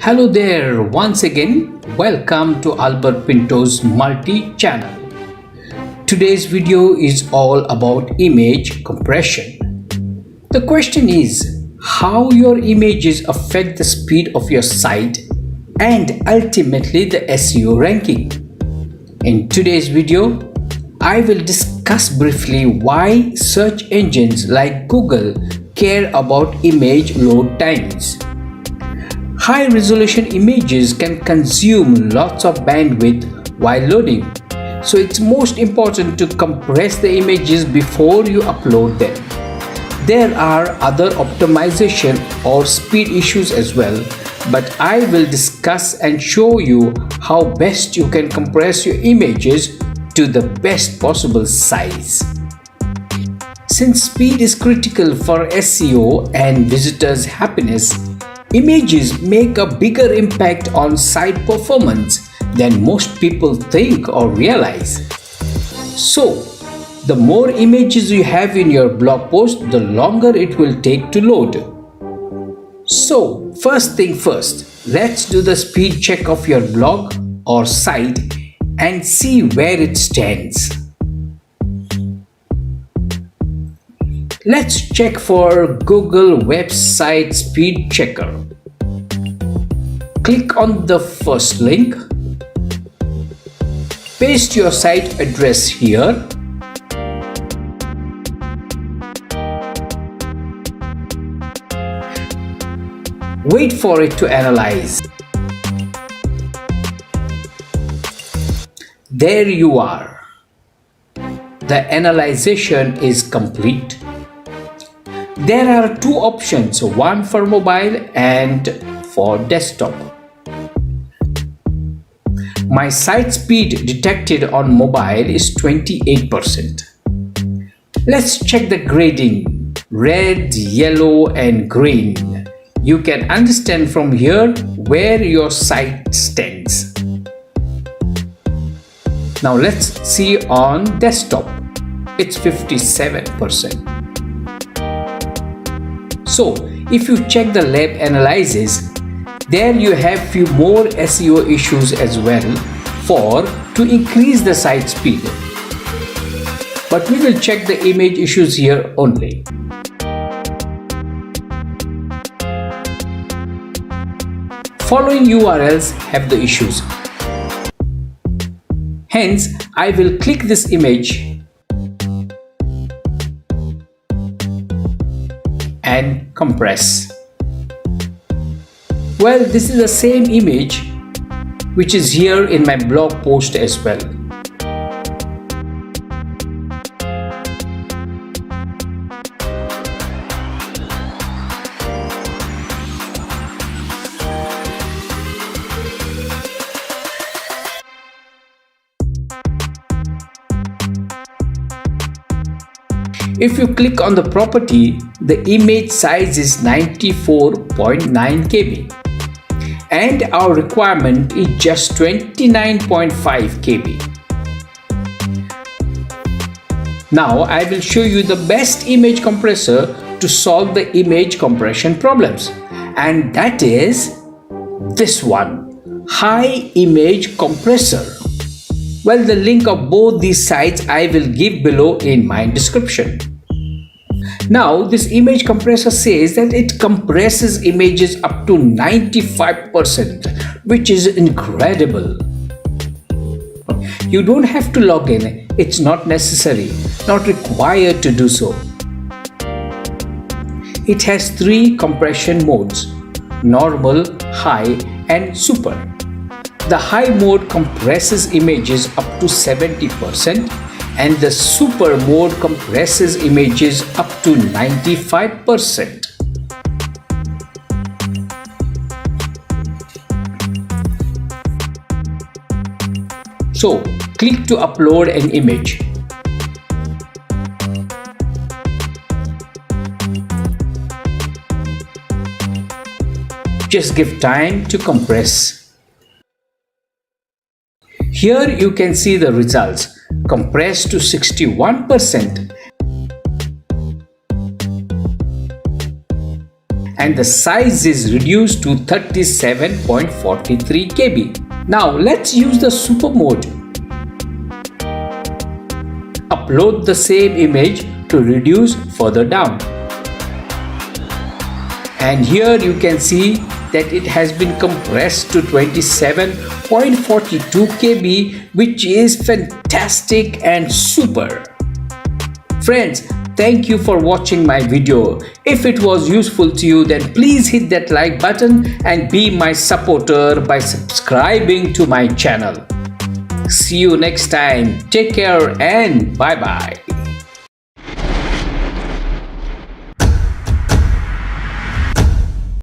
Hello there once again. Welcome to Albert Pinto's multi-channel. Today's video is all about image compression. The question is how your images affect the speed of your site and ultimately the SEO ranking. In today's video, I will discuss briefly why search engines like Google care about image load times. High-resolution images can consume lots of bandwidth while loading, so it's most important to compress the images before you upload them. There are other optimization or speed issues as well, but I will discuss and show you how best you can compress your images to the best possible size. Since speed is critical for SEO and visitors' happiness, images make a bigger impact on site performance than most people think or realize. So, the more images you have in your blog post, the longer it will take to load. So, first thing first, let's do the speed check of your blog or site and see where it stands. Let's check for Google Website Speed Checker. Click on the first link. Paste your site address here. Wait for it to analyze. There you are. The analyzation is complete. There are two options, one for mobile and for desktop. My site speed detected on mobile is 28%. Let's check the grading, red, yellow and green. You can understand from here where your site stands. Now let's see on desktop. It's 57%. So, if you check the lab analysis, there you have few more SEO issues as well to increase the site speed. But we will check the image issues here only. Following URLs have the issues. Hence, I will click this image and compress. Well, this is the same image which is here in my blog post as well. If you click on the property, the image size is 94.9 KB and our requirement is just 29.5 KB. Now I will show you the best image compressor to solve the image compression problems, and that is this one, High Image Compressor. Well, the link of both these sites I will give below in my description. Now, this image compressor says that it compresses images up to 95%, which is incredible. You don't have to log in, it's not necessary, not required to do so. It has three compression modes: normal, high, and super. The high mode compresses images up to 70%. And the super mode compresses images up to 95%. So, click to upload an image. Just give time to compress. Here you can see the results. Compressed to 61% and the size is reduced to 37.43 KB. Now let's use the super mode. Upload the same image to reduce further down. And here you can see that it has been compressed to 27.42 KB, which is fantastic and super. Friends, thank you for watching my video. If it was useful to you, then please hit that like button and be my supporter by subscribing to my channel. See you next time. Take care and bye bye.